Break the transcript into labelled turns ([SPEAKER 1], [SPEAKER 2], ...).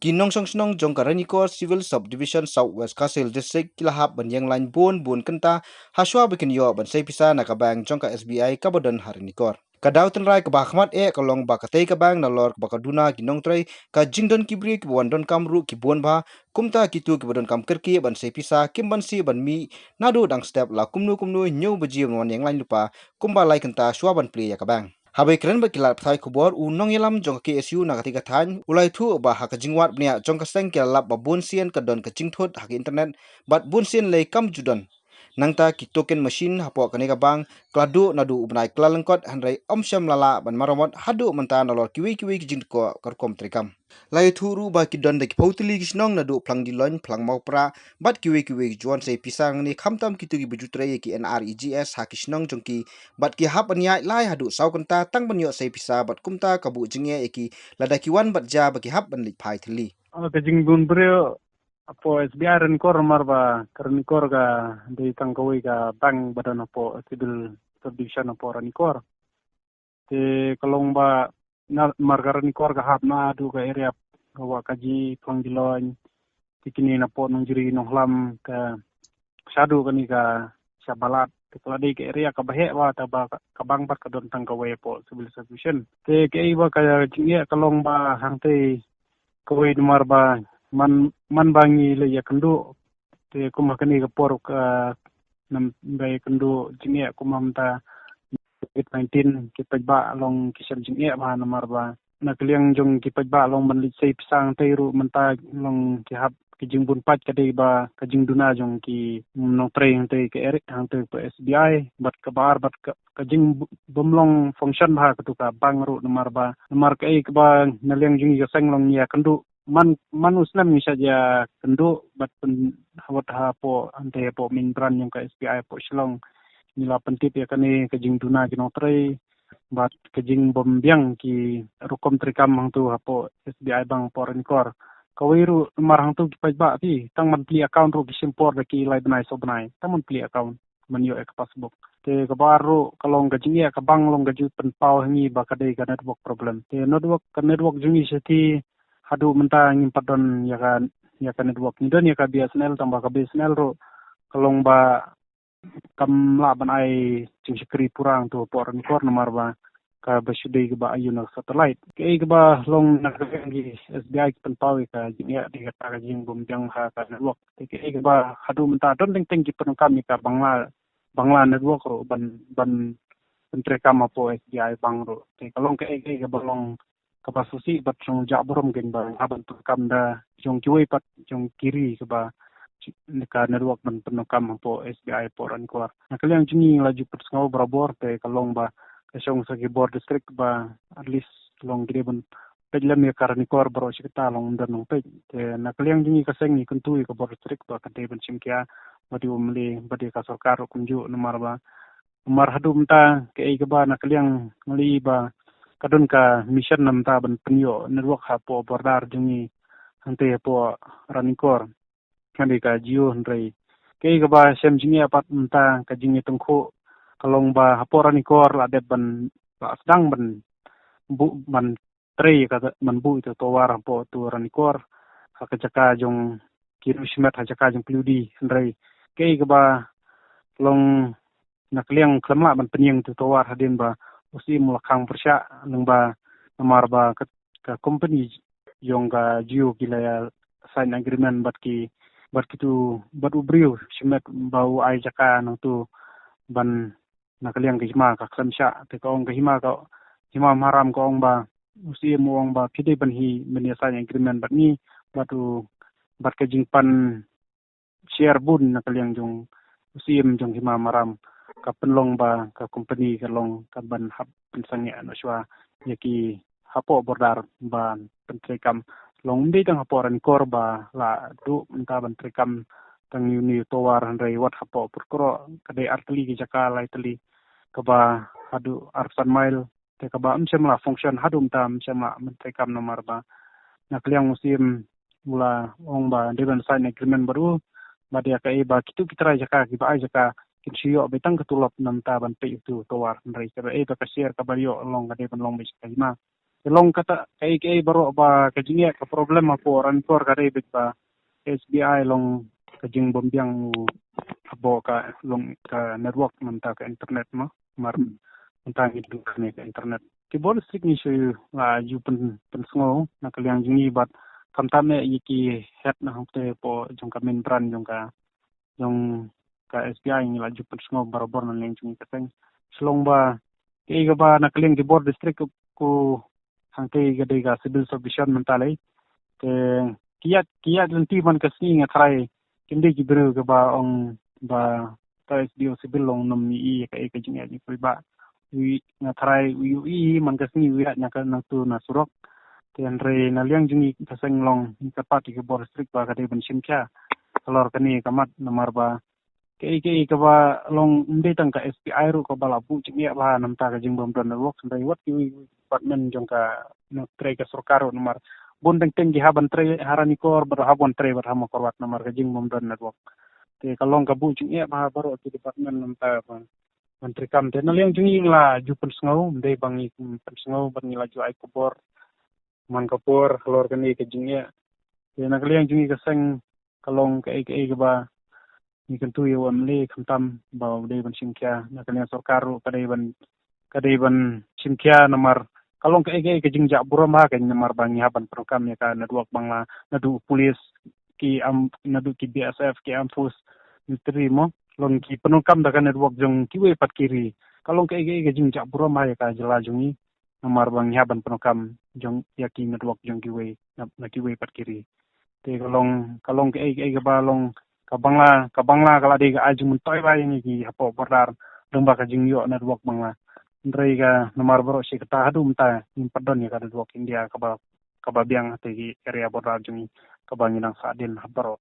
[SPEAKER 1] Kinong song snong jong Karanikor Civil Subdivision Southwest Kassil District kilahap banyang lain bun kenta haswa bikin yo bansai pisa nakabang jong ka SBI kabodon Haranikor. Kadaw tenrai ke bahmat kalong bakatei kabang nalor bakaduna ginong trai ka jingdon kibri kibwandon kamru kibuan ba kumta kitu kibodon kam kerki bansai pisa kimbansi banmi nadu dang step la kumnu nyu beji wan yang lain lupa kumba lai kenta shwa ban pli ya kabang. Habai keren berkilat thai kubor unong yelam jong KSU na katika than ulai thu ba hak jingwat bnia jong kaseng kelap ba bunsian kadon kacing thot hak internet bat bunsian lei kam judon nangta ki token machine hapo kaneka bang kladu nadu ubnai klalengkot handrai omsyam lala ban maramot hadu menta nalor kiwi kijing ko karkom trikam lai thu ru ba ki don de ki pautili kisnong nadu plang dilon plang maupra bat kiwi juan sei pisang ni khamtam kitu ki bujutre ki NREGS hakisnong jongki bat ki hap anya lai hadu saukenta tang banyo sei pisa bat kumta kabu jingye eki ladakiwan bat ja baki hap ban lik phai thili
[SPEAKER 2] kajing bun brio apo SBI ren kor marba karni kor ga di tangkawi ga bank badan apo civil subdivision apo ren kor te kalong ba margarani kor ga hap na adu ga area wa kaji pangdiloin tikini na po nung jiri nung hlam ka sadu kani ga sabalat kalau di area ka bahe wa ta ba kabang bat kadon tangkawi apo civil subdivision te ke iba ka jingia kalong ba hangte kawai dumar ba man bangi le ya kendu te kuma kani ga por ka nam bai kendu jingia kuma mta COVID-19 kipaj ba long kisam jingia ba namar ba na kliang jong kipaj ba long man lisay pisang tayru menta long kihap kijing bun pat kadai ba kajing duna jong ki nong tray hang tay ke erik hang tay pa SBI bat kabar bat kajing bumlong function ba katuka bangru namar ka ik ba naliang jing ya sang long ya kendu man usnam ni saja kendu bat hawat ha po ante po min brand yang ka SBI po silong nila pentip ya kani kajing duna ki nong tray bat kajing bombyang ki rukom trikam hang tu hapo SBI bang porenkor kawiru marang tu kipaj ba ti tang man pli account ru kisimpor da ki lai banai so banai tang man pli account man yo ek passbook te kabaru kalong gajingia ka bang long gaju penpau hangi ba kadai ka network problem te network jungi seti hadu menta ngim padon ya ka network ni don ya ka BSNL tambah ka BSNL ro kalong ba kam la banai jing sikri purang tu poran kor nomor ba ka basudai ke ba ayun satellite ke ba long nagagi SBI penpawi ka jinia di kata jing bumjang ha ka network ke ba hadu menta don teng ki pen kami ka bangla network ro ban pentre kam apo SBI bang ro te kalong ke ba long kapasusi bat jong jabrom geng ba aban tu kam da jong kiwi pat jong kiri ke ba ka network ban penokam apo SBI poran ko nakaliang jingi laju persngau berabor te kalong ba kasong sa board district ba at least long given peglam ya karani kor bro sikta long danong peg te nakaliang jingi kaseng ni kuntui ka board district ba kate ban simkia badi umli badi ka sarkar kunju nomor ba umar hadu mta ke ba nakaliang ngali ba kadon ka mission namta ban penyo network ha po bordar jingi hante po ranikor kandi ka jio ndrei ke ba sem jingi apat mta ka jingi tengko kalong ba haporan ikor la de ban sedang ban tre ka man bu itu towar po tu ranikor hakajaka jong kiru simet hajaka jong pludi ndrei ke ba long nakliang klamla ban penyeng tu towar hadin ba usi mulakang persya nang ba namar ba ka company jong ga jio gila sign agreement bat tu bat ubriu simet bau ai jaka nang tu ban nakaliang ke hima ka klamsya te ka ong ke hima maram ka ong ba usi mo ong ba pide ban hi menyasa agreement bat ni batu bat ke jingpan share bun nakaliang jong usi jong hima maram ka penlong ba ka company ka long ka ban hap pensangya no swa yaki hapo bordar ban pentrekam long de tang haporan korba la du enta ban trekam tang uni towar handai wat hapo purkro kadai artli ki jaka lai tali kaba hadu arsan mile te kaba la function hadum tam la mentrekam nomor ba nakliang musim mula ong ba deban sign agreement baru ba dia kai ba kitu kitra jaka ki ba jaka kinsiyo betang ketulop nam ta ban pe itu towar ndai ka ba ka share ka ba yo long ka de ban long bi ka hima Long kata kai baru ba kajing ke problem apo ranikor ka rebit ba SBI long kajing bombiang abo ka long ka network manta ka internet mo mar manta itu kane ka internet ki bol strik ni shu la ju pen sngo na kaliang jingi bat kamtame yiki het na hokte po jong ka main brand jong ka SBI ni la ju pen sngo barabor na leng jingi kateng slong ba ke ga ba na kaliang ki bor district ko hangte gade ga civil subdivision mentalai ke kiat lenti man kasni ngathrai kinde ki bero ga ba ong ba ta SBO civil long nom ni ka e ka jinga ni ba wi ngathrai wi man kasni wi nya ka na tu na surok ke andre na liang jingi kaseng long ka pati ke bor district ba ka de ban simkya kalor kani kamat namar ba ke ka ba long mde tang ka SPI ru ko bala bu jingi ba nam ta ka jing bom don work sandai wat ki department jong ka no tre ka sorkaro nomor bundeng tinggi haban tre harani kor ber habon tre ber hamo korwat nomor ka jing mom don network te kalong ka bu jingi ba baro ti department nam ta ba menteri kam te naliang jingi la jupen sngau mde bangi pen sngau ban la ju ai kubor man kapur kalor kani ka jingi te naliang jingi ka seng kalong ka ka ba ni kan tu yo amle khamtam ba de ban simkya na kan sorkaru kadai ban simkya namar kalong ke jingja burama kan namar bang yaban program ya kan network bangla nadu polis ki nadu ki BSF ki ampus military mo long ki penukam da kan network jong ki we pat kiri kalong ke jingja burama ya ka jela jongi namar bang yaban penukam jong ya ki network jong ki we na ki we pat kiri te kalong ke balong kabangla kala de aju muntoy ba ini ki hapo bordar domba ka jingyo network bangla ndrei ga nomar boro si kata hadu mta nim padon ya ka network India kaba biang te ki area bordar jungi kaba nginang sadin habaro